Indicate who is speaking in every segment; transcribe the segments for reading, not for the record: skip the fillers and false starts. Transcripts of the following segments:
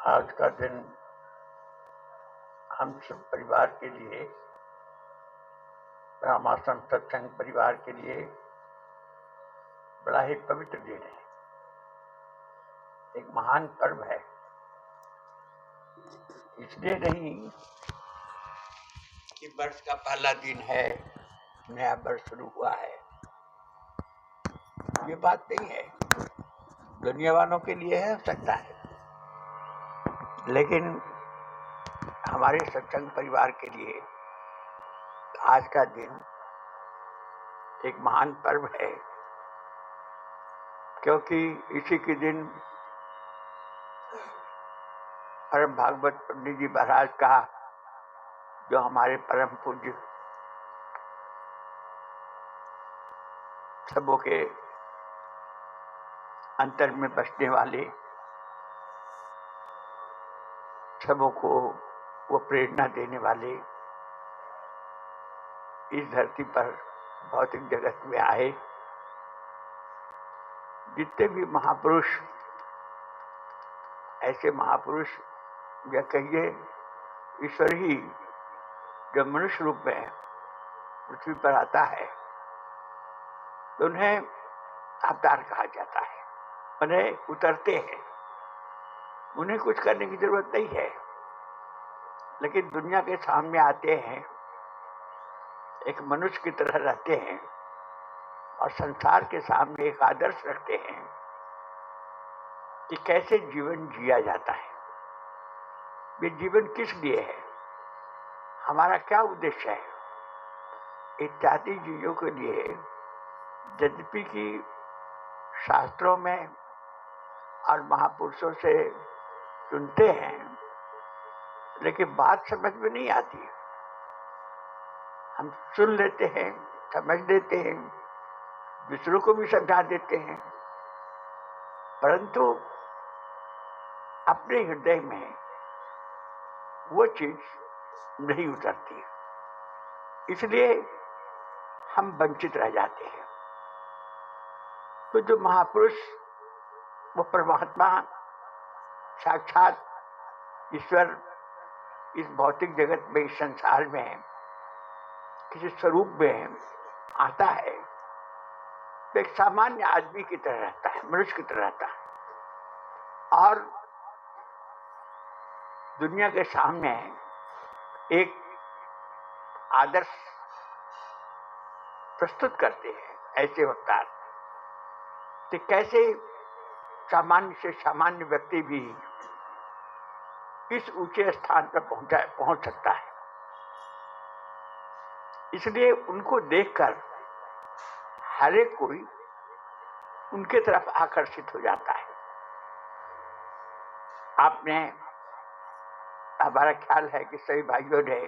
Speaker 1: आज का दिन हम सब परिवार के लिए, रामाश्रम सत्संग परिवार के लिए बड़ा ही पवित्र दिन है। एक महान पर्व है। इसलिए नहीं कि वर्ष का पहला दिन है, नया वर्ष शुरू हुआ है, ये बात नहीं है। दुनिया वालों के लिए है, हो सकता है, लेकिन हमारे सत्संग परिवार के लिए आज का दिन एक महान पर्व है, क्योंकि इसी के दिन परम भागवत पंडित जी महाराज का, जो हमारे परम पूज्य सबों के अंतर में बसने वाले, सबों को वो प्रेरणा देने वाले, इस धरती पर भौतिक जगत में आए। जितने भी महापुरुष, ऐसे महापुरुष या कहिए ईश्वर ही जो मनुष्य रूप में पृथ्वी पर आता है, तो उन्हें अवतार कहा जाता है। उन्हें उतरते हैं, उन्हें कुछ करने की जरूरत नहीं है, लेकिन दुनिया के सामने आते हैं, एक मनुष्य की तरह रहते हैं और संसार के सामने एक आदर्श रखते हैं कि कैसे जीवन जिया जाता है, ये जीवन किस लिए है, हमारा क्या उद्देश्य है, इत्यादि चीजों के लिए। यद्यपि कि शास्त्रों में और महापुरुषों से सुनते हैं, लेकिन बात समझ में नहीं आती। हम सुन लेते हैं, समझ लेते हैं, दूसरों को भी समझा देते हैं, परंतु अपने हृदय में वो चीज नहीं उतरती, इसलिए हम वंचित रह जाते हैं। तो जो महापुरुष, वो परमात्मा साक्षात ईश्वर इस भौतिक जगत में, इस संसार में किसी स्वरूप में आता है, तो एक सामान्य आदमी की तरह रहता है, मनुष्य की तरह रहता है, और दुनिया के सामने एक आदर्श प्रस्तुत करते हैं ऐसे अवतार कि कैसे सामान्य से सामान्य व्यक्ति भी इस ऊंचे स्थान पर पहुंच सकता है। इसलिए उनको देखकर हर एक कोई उनके तरफ आकर्षित हो जाता है। आपने, हमारा ख्याल है कि सभी भाइयों ने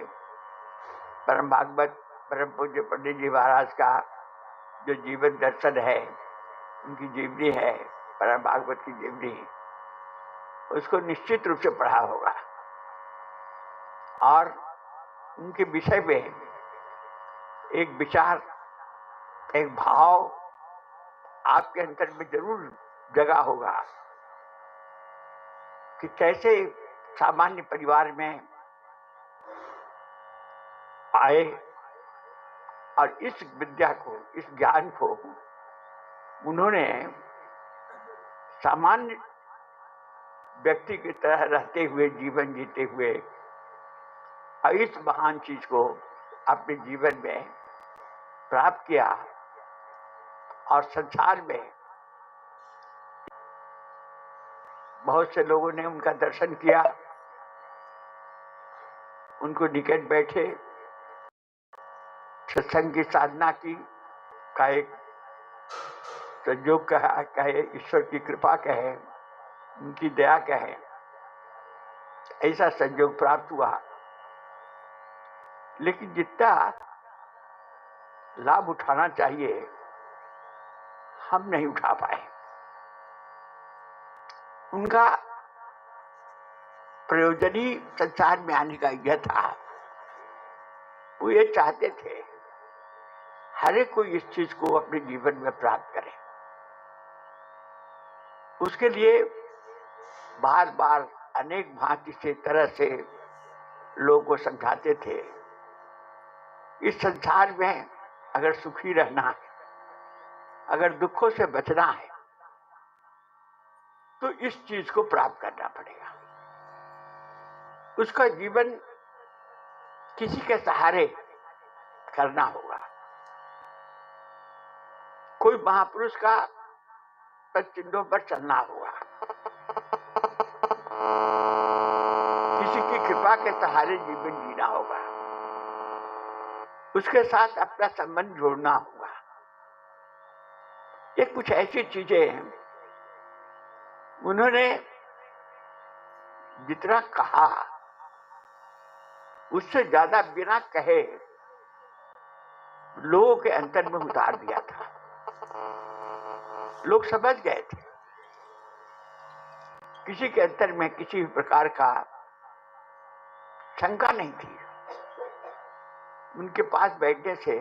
Speaker 1: परम भागवत परम पूज्य पंडित जी महाराज का जो जीवन दर्शन है, उनकी जीवनी है, परम भागवत की जीवनी, उसको निश्चित रूप से पढ़ा होगा और उनके विषय में एक विचार, एक भाव आपके अंतर में जरूर जगा होगा कि कैसे सामान्य परिवार में आए और इस विद्या को, इस ज्ञान को उन्होंने सामान्य व्यक्ति की तरह रहते हुए, जीवन जीते हुए, और इस महान चीज को अपने जीवन में प्राप्त किया और संसार में बहुत से लोगों ने उनका दर्शन किया, उनको निकट बैठे सत्संग की साधना की, का एक संयोग कहे, ईश्वर की कृपा कहे, उनकी दया कहे, ऐसा संयोग प्राप्त हुआ। लेकिन जितना लाभ उठाना चाहिए हम नहीं उठा पाए। उनका प्रयोजन ही संसार में आने का यह था, वो ये चाहते थे हर एक कोई इस चीज को अपने जीवन में प्राप्त करे। उसके लिए बार बार अनेक भांति से तरह से लोगों को समझाते थे। इस संसार में अगर सुखी रहना है, अगर दुखों से बचना है, तो इस चीज को प्राप्त करना पड़ेगा। उसका जीवन किसी के सहारे करना होगा। कोई महापुरुष का पदचिन्हों पर चलना होगा। किसी की कृपा के सहारे जीवन जीना होगा। उसके साथ अपना संबंध जोड़ना होगा। ये कुछ ऐसी चीजें हैं, उन्होंने जितना कहा उससे ज्यादा बिना कहे लोगों के अंतर में उतार दिया था। लोग समझ गए थे। किसी के अंतर में किसी प्रकार का शंका नहीं थी। उनके पास बैठने से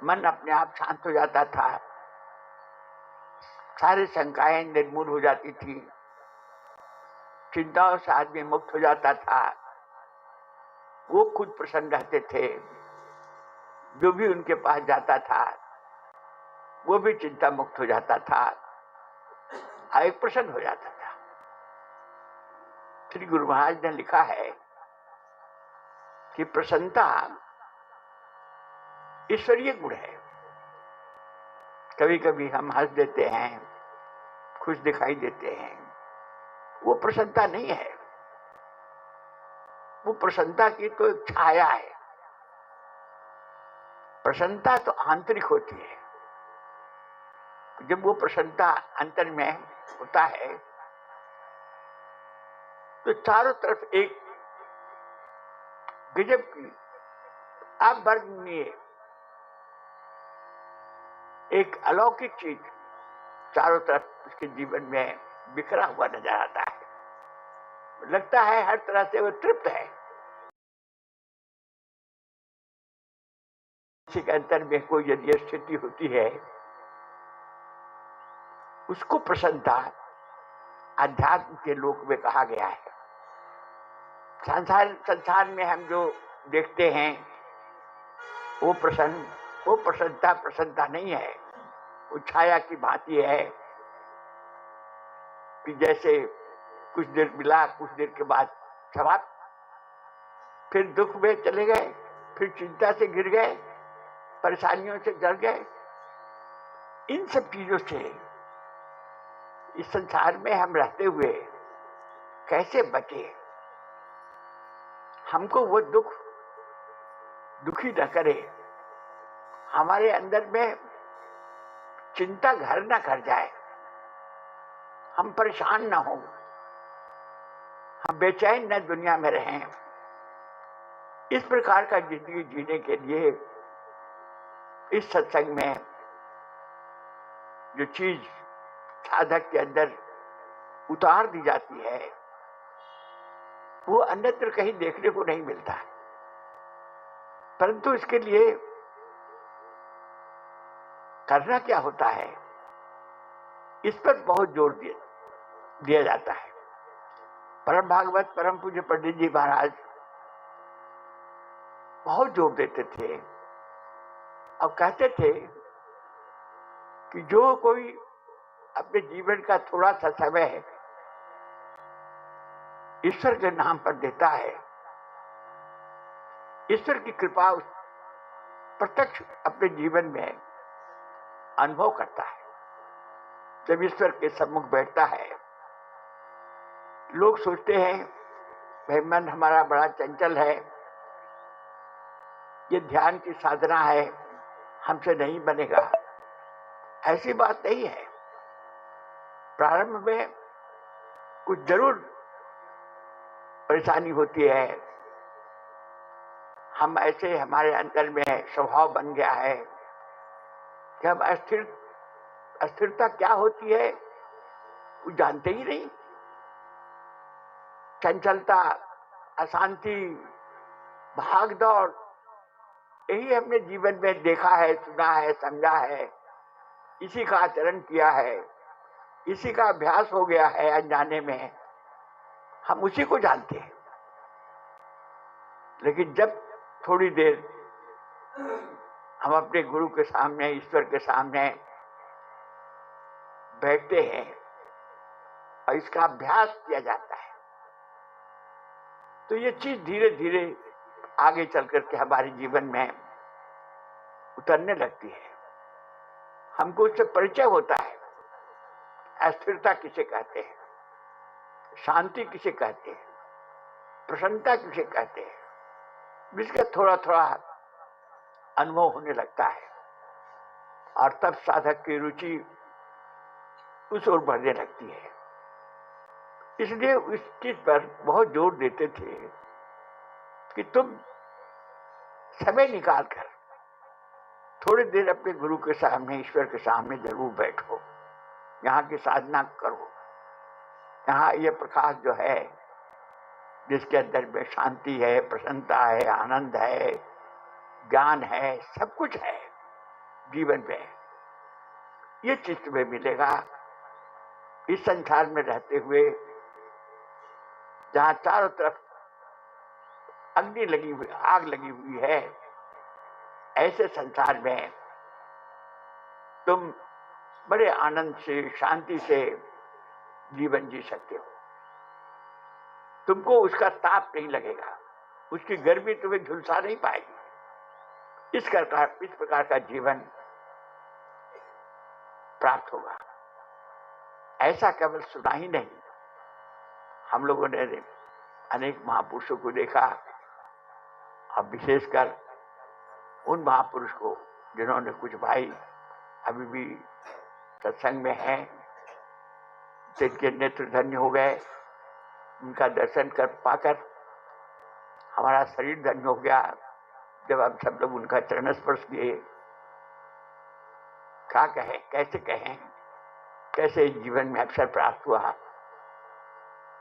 Speaker 1: मन अपने आप शांत हो जाता था। सारी शंकाएं निर्मूल हो जाती थी। चिंताओं से आदमी मुक्त हो जाता था। वो खुद प्रसन्न रहते थे। जो भी उनके पास जाता था वो भी चिंता मुक्त हो जाता था, एक प्रसन्न हो जाता था। श्री गुरु महाराज ने लिखा है कि प्रसन्नता ईश्वरीय गुण है। कभी कभी हम हंस देते हैं, खुश दिखाई देते हैं, वो प्रसन्नता नहीं है। वो प्रसन्नता की तो एक छाया है। प्रसन्नता तो आंतरिक होती है। जब वो प्रसन्नता अंतर में होता है तो चारों तरफ एक गजब की अवर्णनीय एक अलौकिक चीज चारों तरफ उसके जीवन में बिखरा हुआ नजर आता है। लगता है हर तरह से वो तृप्त है। किसी के अंतर में कोई यदि स्थिति होती है, उसको प्रसन्नता अध्यात्म के लोक में कहा गया है। संसार में हम जो देखते हैं वो प्रसन्नता नहीं है। वो छाया की भांति है कि जैसे कुछ देर मिला, कुछ देर के बाद समाप्त, फिर दुख में चले गए, फिर चिंता से गिर गए, परेशानियों से जड़ गए। इन सब चीजों से इस संसार में हम रहते हुए कैसे बचे? हमको वो दुखी न करे, हमारे अंदर में चिंता घर न कर जाए, हम परेशान न हो, हम बेचैन न दुनिया में रहें। इस प्रकार का जिंदगी जीने के लिए इस सत्संग में जो चीज साधक के अंदर उतार दी जाती है वो अन्यत्र कहीं देखने को नहीं मिलता है। परंतु इसके लिए करना क्या होता है, इस पर बहुत जोर दिया जाता है। परम भागवत परम पूज्य पंडित जी महाराज बहुत जोर देते थे और कहते थे कि जो कोई अपने जीवन का थोड़ा सा समय ईश्वर के नाम पर देता है, ईश्वर की कृपा प्रत्यक्ष अपने जीवन में अनुभव करता है। जब ईश्वर के सम्मुख बैठता है, लोग सोचते हैं भाई मन हमारा बड़ा चंचल है, ये ध्यान की साधना है, हमसे नहीं बनेगा। ऐसी बात नहीं है। प्रारंभ में कुछ जरूर परेशानी होती है। हम ऐसे हमारे अंदर में स्वभाव बन गया है कि हम अस्थिरता क्या होती है वो जानते ही नहीं। चंचलता, अशांति, भाग दौड़, यही हमने जीवन में देखा है, सुना है, समझा है, इसी का आचरण किया है। इसी का अभ्यास हो गया है अनजाने में, हम उसी को जानते हैं। लेकिन जब थोड़ी देर हम अपने गुरु के सामने, ईश्वर के सामने बैठते हैं और इसका अभ्यास किया जाता है, तो ये चीज धीरे धीरे आगे चल करके हमारे जीवन में उतरने लगती है। हमको उससे परिचय होता है। अस्थिरता किसे कहते हैं, शांति किसे कहते हैं, प्रसन्नता किसे कहते हैं, जिसका थोड़ा थोड़ा अनुभव होने लगता है। और तब साधक की रुचि उस ओर बढ़ने लगती है। इसलिए उस चीज पर बहुत जोर देते थे कि तुम समय निकाल कर थोड़ी देर अपने गुरु के सामने, ईश्वर के सामने जरूर बैठो, यहाँ की साधना करो। यहाँ ये प्रकाश जो है, जिसके अंदर में शांति है, प्रसन्नता है, आनंद है, ज्ञान है, सब कुछ है जीवन में, ये चीज तुम्हें मिलेगा। इस संसार में रहते हुए जहां चारों तरफ अग्नि लगी हुई, आग लगी हुई है, ऐसे संसार में तुम बड़े आनंद से, शांति से जीवन जी सकते हो। तुमको उसका ताप नहीं लगेगा, उसकी गर्मी तुम्हें झुलसा नहीं पाएगी। इस प्रकार का जीवन प्राप्त होगा। ऐसा केवल सुना ही नहीं, हम लोगों ने अनेक महापुरुषों को देखा, अब विशेषकर उन महापुरुष को जिन्होंने, कुछ भाई अभी भी सत्संग में हैं, जिनके नेत्र धन्य हो गए, उनका दर्शन कर पाकर हमारा शरीर धन्य हो गया। जब हम सब लोग उनका चरण स्पर्श किए, क्या कहें, कैसे कहें, कैसे जीवन में अवसर प्राप्त हुआ।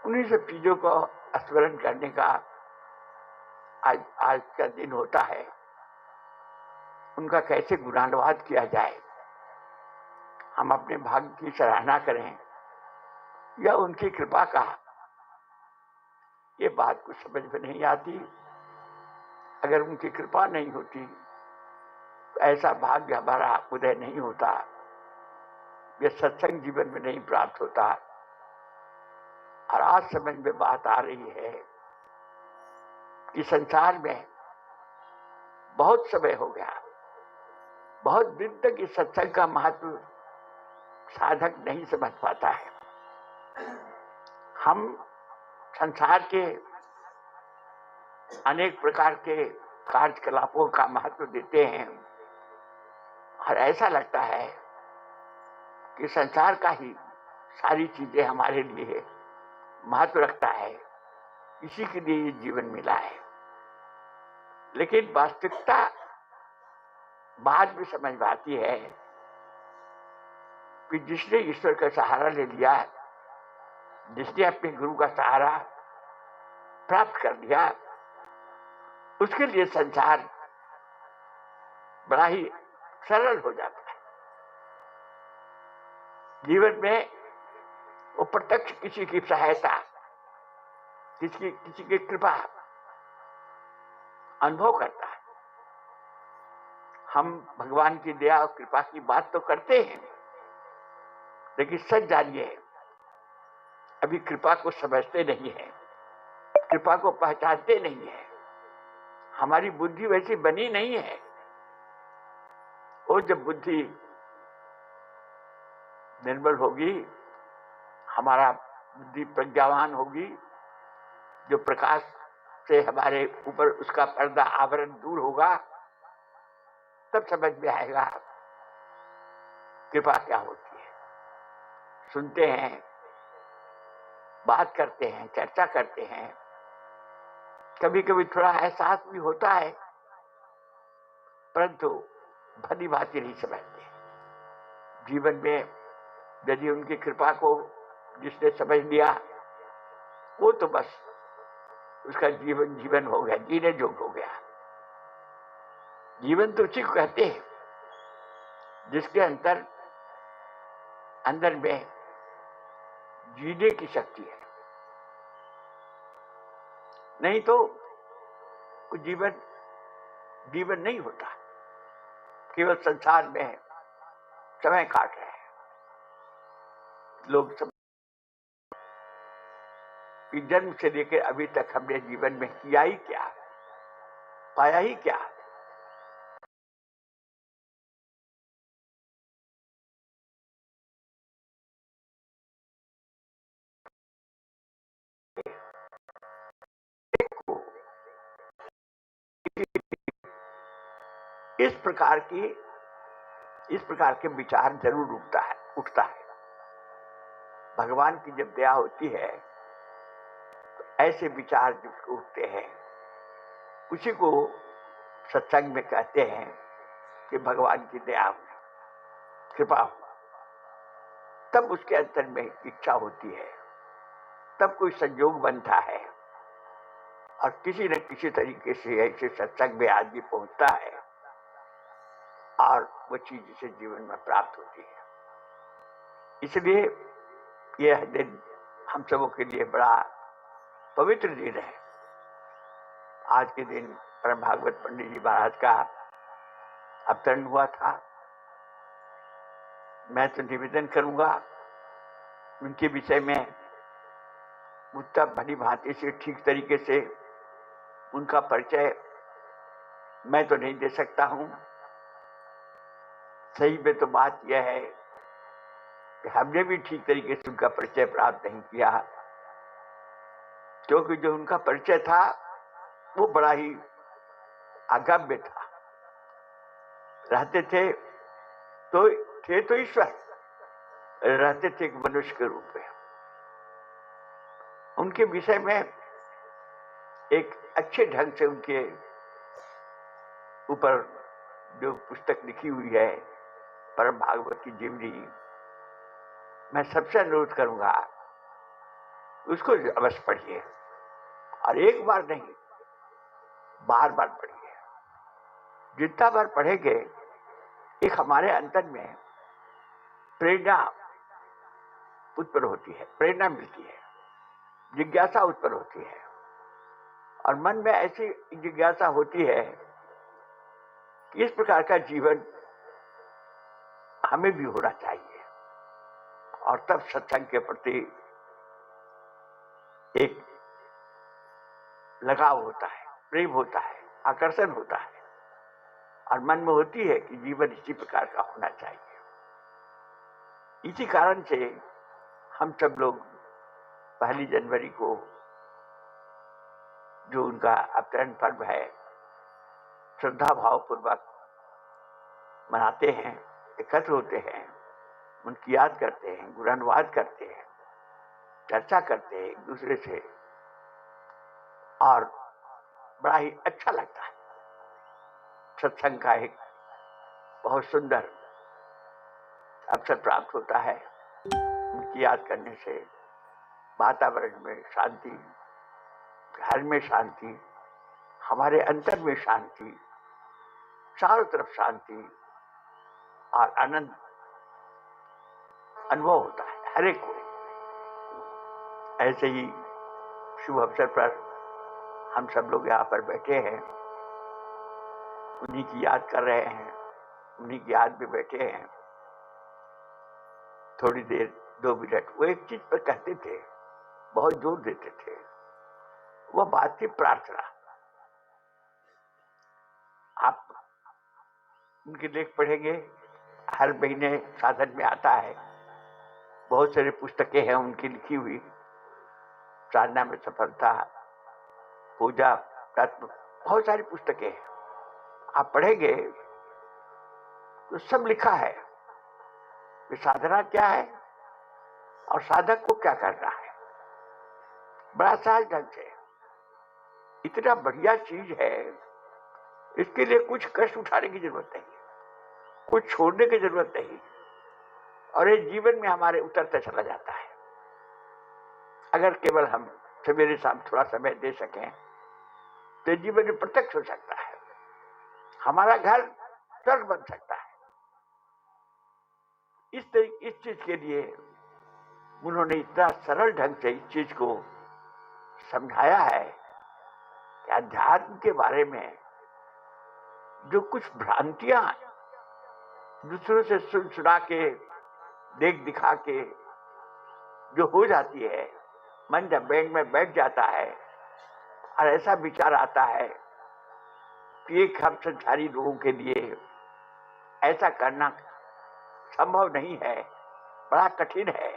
Speaker 1: उन्हीं सब चीजों को स्मरण करने का आज का दिन होता है। उनका कैसे गुणानुवाद किया जाए, हम अपने भाग्य की सराहना करें या उनकी कृपा का, ये बात कुछ समझ में नहीं आती। अगर उनकी कृपा नहीं होती तो ऐसा भाग्य हमारा उदय नहीं होता, यह सत्संग जीवन में नहीं प्राप्त होता। और आज समझ में बात आ रही है कि संसार में बहुत समय हो गया, बहुत दिन तक इस सत्संग का महत्व साधक नहीं समझ पाता है। हम संसार के अनेक प्रकार के कार्यकलापों का महत्व देते हैं और ऐसा लगता है कि संसार का ही सारी चीजें हमारे लिए महत्व रखता है, इसी के लिए ये जीवन मिला है। लेकिन वास्तविकता बाद में समझ में आती है कि जिसने ईश्वर का सहारा ले लिया, जिसने अपने गुरु का सहारा प्राप्त कर लिया, उसके लिए संसार बड़ा ही सरल हो जाता है। जीवन में वो प्रत्यक्ष किसी की सहायता, किसी की कृपा अनुभव करता है। हम भगवान की दया और कृपा की बात तो करते हैं, लेकिन सच जानिए अभी कृपा को समझते नहीं है, कृपा को पहचानते नहीं है। हमारी बुद्धि वैसी बनी नहीं है। और जब बुद्धि निर्मल होगी, हमारा बुद्धि प्रज्ञावान होगी, जो प्रकाश से हमारे ऊपर उसका पर्दा आवरण दूर होगा, तब समझ में आएगा कृपा क्या होती है। सुनते हैं, बात करते हैं, चर्चा करते हैं, कभी कभी थोड़ा एहसास भी होता है, परंतु भली भांति नहीं समझते। जीवन में यदि उनकी कृपा को जिसने समझ लिया, वो तो बस उसका जीवन जीवन हो गया, जीने जोग हो गया। जीवन तो उसी को कहते हैं जिसके अंदर में जीने की शक्ति है। नहीं तो जीवन जीवन नहीं होता, केवल संसार में समय काट रहे हैं लोग। सब जन्म से लेकर अभी तक हमने जीवन में किया ही क्या, पाया ही क्या? इस प्रकार के विचार जरूर उठता है। भगवान की जब दया होती है तो ऐसे विचार जो उठते हैं उसी को सत्संग में कहते हैं कि भगवान की दया हुई, कृपा हुई। तब उसके अंतर में इच्छा होती है, तब कोई संयोग बनता है और किसी न किसी तरीके से ऐसे सत्संग में आदमी पहुंचता है और वो चीज जिसे जीवन में प्राप्त होती है। इसलिए यह दिन हम सबों के लिए बड़ा पवित्र दिन है। आज के दिन परम भागवत पंडित जी महाराज का अवतरण हुआ था। मैं तो निवेदन करूंगा उनके विषय में उतना भली भांति से ठीक तरीके से उनका परिचय मैं तो नहीं दे सकता हूं। सही में तो बात यह है कि हमने भी ठीक तरीके से उनका परिचय प्राप्त नहीं किया, क्योंकि जो उनका परिचय था वो बड़ा ही अगम्य था। रहते थे तो ईश्वर, रहते थे एक मनुष्य के रूप में। उनके विषय में एक अच्छे ढंग से उनके ऊपर जो पुस्तक लिखी हुई है परम भागवत की जीवनी, मैं सबसे अनुरोध करूंगा उसको अवश्य पढ़िए और एक बार नहीं बार बार पढ़िए। जितना बार पढ़ेंगे एक हमारे अंतर में प्रेरणा उत्पन्न होती है, प्रेरणा मिलती है, जिज्ञासा उत्पन्न होती है और मन में ऐसी जिज्ञासा होती है कि इस प्रकार का जीवन हमें भी होना चाहिए। और तब सत्संग के प्रति एक लगाव होता है, प्रेम होता है, आकर्षण होता है और मन में होती है कि जीवन इसी प्रकार का होना चाहिए। इसी कारण से हम सब लोग 1 जनवरी को जो उनका अवतरण पर्व है श्रद्धा भाव पूर्वक मनाते हैं, एकत्र होते हैं, उनकी याद करते हैं, गुणानुवाद करते हैं, चर्चा करते हैं एक दूसरे से और बड़ा ही अच्छा लगता है। सत्संग का एक बहुत सुंदर अवसर प्राप्त होता है। उनकी याद करने से वातावरण में शांति, घर में शांति, हमारे अंतर में शांति, चारों तरफ शांति और आनंद अनुभव होता है हर एक को। ऐसे ही शुभ अवसर पर हम सब लोग यहाँ पर बैठे हैं, उन्हीं की याद कर रहे हैं, उन्हीं की याद में बैठे हैं। थोड़ी देर 2 मिनट वो एक चीज पर कहते थे, बहुत जोर देते थे, वह बात थी प्रार्थना। आप उनके लेख पढ़ेंगे, हर महीने साधन में आता है, बहुत सारी पुस्तकें हैं उनकी लिखी हुई, साधना में सफलता, पूजा तत्व, बहुत सारी पुस्तकें हैं। आप पढ़ेंगे तो सब लिखा है कि साधना क्या है और साधक को क्या करना है, बड़ा सहज ढंग से। इतना बढ़िया चीज है, इसके लिए कुछ कष्ट उठाने की जरूरत नहीं, कुछ छोड़ने की जरूरत नहीं और ये जीवन में हमारे उतरता चला जाता है। अगर केवल हम सवेरे शाम थोड़ा समय दे सकें तो जीवन में प्रत्यक्ष हो सकता है, हमारा घर स्वर्ग बन सकता है। इस चीज के लिए उन्होंने इतना सरल ढंग से इस चीज को समझाया है कि अध्यात्म के बारे में जो कुछ भ्रांतियां दूसरों से सुन सुना के, देख दिखा के जो हो जाती है, मन जब बैंक में बैठ जाता है और ऐसा विचार आता है कि एक हम संसारी लोगों के लिए ऐसा करना संभव नहीं है, बड़ा कठिन है।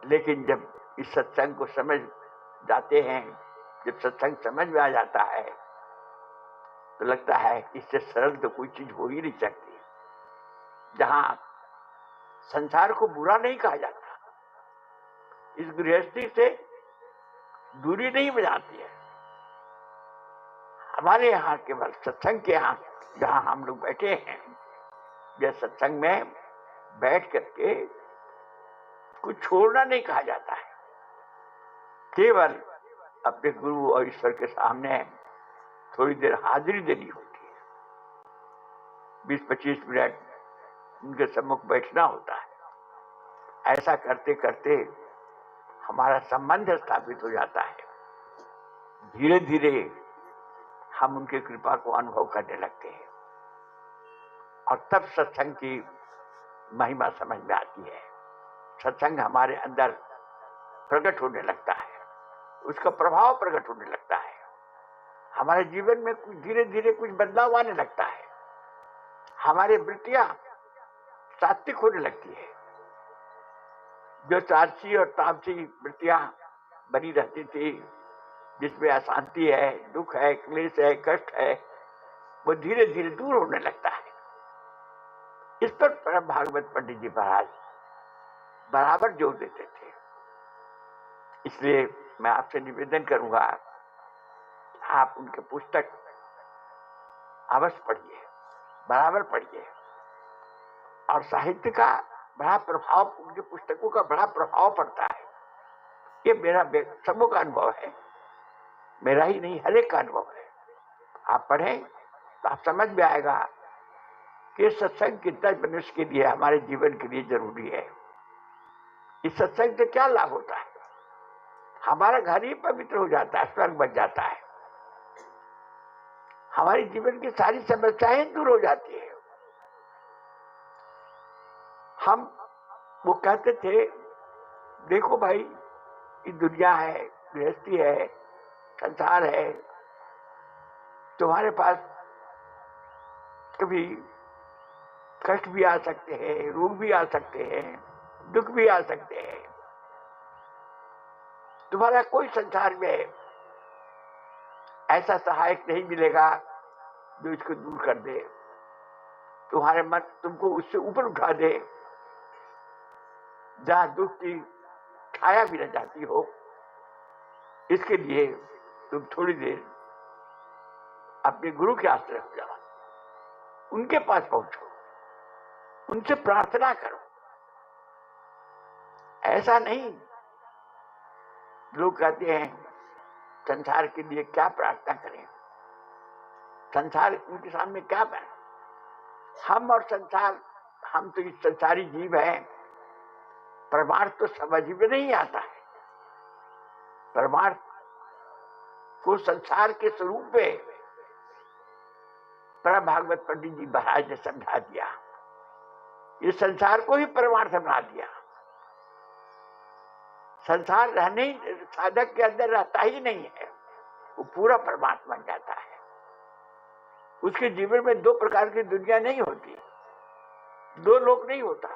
Speaker 1: लेकिन जब इस सत्संग को समझ जाते हैं, जब सत्संग समझ में आ जाता है, तो लगता है इससे सरल तो कोई चीज हो ही नहीं सकती। जहां संसार को बुरा नहीं कहा जाता, इस गृहस्थी से दूरी नहीं बजाती है। हमारे यहाँ केवल सत्संग के यहाँ जहाँ हम लोग बैठे हैं, यह सत्संग में बैठ करके कुछ छोड़ना नहीं कहा जाता है, केवल अपने गुरु और ईश्वर के सामने थोड़ी देर हाजिरी देनी होती है, 20-25 मिनट उनके सम्मुख बैठना होता है। ऐसा करते करते हमारा संबंध स्थापित हो जाता है। धीरे धीरे हम उनकी कृपा को अनुभव करने लगते हैं और तब सत्संग की महिमा समझ में आती है। सत्संग हमारे अंदर प्रकट होने लगता है, उसका प्रभाव प्रकट होने लगता है, हमारे जीवन में कुछ धीरे धीरे कुछ बदलाव आने लगता है, हमारी वृत्तियां सात्विक होने लगती है। जो राजसी और तामसी वृत्तियां बनी रहती थी, जिसमें अशांति है, दुख है, क्लेश है, कष्ट है, वो धीरे धीरे दूर होने लगता है। इस पर परम भागवत पंडित जी महाराज बराबर जोर देते थे। इसलिए मैं आपसे निवेदन करूंगा, आप उनके पुस्तक अवश्य पढ़िए, बराबर पढ़िए। और साहित्य का बड़ा प्रभाव, उनकी पुस्तकों का बड़ा प्रभाव पड़ता है। ये मेरा सबों का अनुभव है, मेरा ही नहीं, हर एक का अनुभव है। आप पढ़ें तो आप समझ में आएगा कि सत्संग कितना मनुष्य के लिए, हमारे जीवन के लिए जरूरी है। इस सत्संग से क्या लाभ होता है? हमारा घर ही पवित्र हो जाता है, स्वर्ग बन जाता है, हमारी जीवन की सारी समस्याएं दूर हो जाती है। हम वो कहते थे, देखो भाई, ये दुनिया है, गृहस्थी है, संसार है, तुम्हारे पास कभी कष्ट भी आ सकते हैं, रोग भी आ सकते हैं, दुख भी आ सकते हैं। तुम्हारा कोई संसार में ऐसा सहायक नहीं मिलेगा जो इसको दूर कर दे, तुम्हारे मन तुमको उससे ऊपर उठा दे, जहां दुख की छाया भी न जाती हो। इसके लिए तुम थोड़ी देर अपने गुरु के आश्रय हो जाओ, उनके पास पहुंचो, उनसे प्रार्थना करो। ऐसा नहीं, लोग कहते हैं संसार के लिए क्या प्रार्थना करें, संसार उनके सामने क्या बने। हम और संसार, हम तो इस संसारी जीव हैं, परमार्थ तो समझ में नहीं आता है। परमार्थ को संसार के स्वरूप में परम भागवत पंडित जी महाराज ने समझा दिया। ये संसार को ही परमार्थ बना दिया। संसार रहने, साधक के अंदर रहता ही नहीं है, वो पूरा परमार्थ बन जाता है। उसके जीवन में दो प्रकार की दुनिया नहीं होती, दो लोक नहीं होता।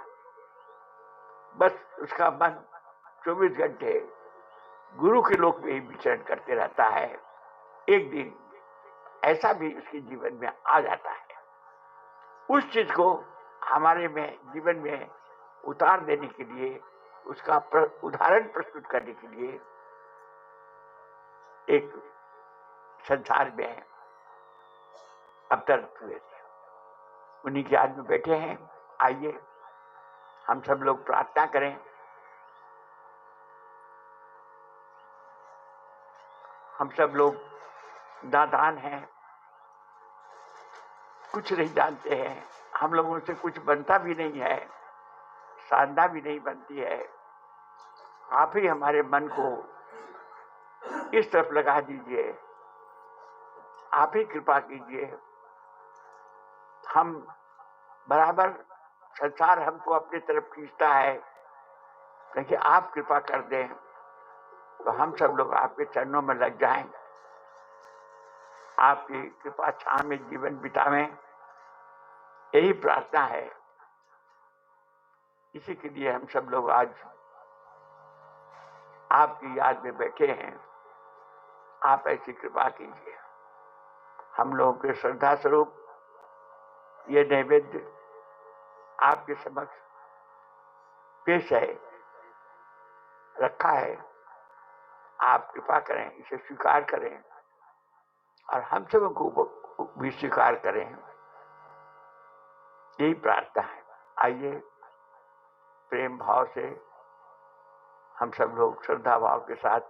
Speaker 1: बस उसका मन 24 घंटे गुरु के लोक में ही विचरण करते रहता है। एक दिन ऐसा भी उसके जीवन में आ जाता है। उस चीज को हमारे में जीवन में उतार देने के लिए, उसका उदाहरण प्रस्तुत करने के लिए एक संसार में अवतरित हुए थे। उन्हीं के याद में बैठे हैं। आइए हम सब लोग प्रार्थना करें। हम सब लोग नादान हैं, कुछ नहीं जानते हैं, हम लोगों से कुछ बनता भी नहीं है, साधना भी नहीं बनती है, आप ही हमारे मन को इस तरफ लगा दीजिए, आप ही कृपा कीजिए। हम बराबर संसार हमको अपनी तरफ खींचता है, लेकिन आप कृपा कर दें तो हम सब लोग आपके चरणों में लग जाएं, आपकी कृपा छाया में जीवन बितावें, यही प्रार्थना है। इसी के लिए हम सब लोग आज आपकी याद में बैठे हैं। आप ऐसी कृपा कीजिए। हम लोगों के श्रद्धा स्वरूप ये नैवेद्य आपके समक्ष पेश है, रखा है। आप कृपा करें, इसे स्वीकार करें और हम सबको भी स्वीकार करें, यही प्रार्थना है। आइए प्रेम भाव से हम सब लोग श्रद्धा भाव के साथ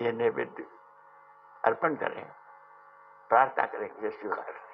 Speaker 1: ये नैवेद्य अर्पण करें, प्रार्थना करें, इसे स्वीकार करें।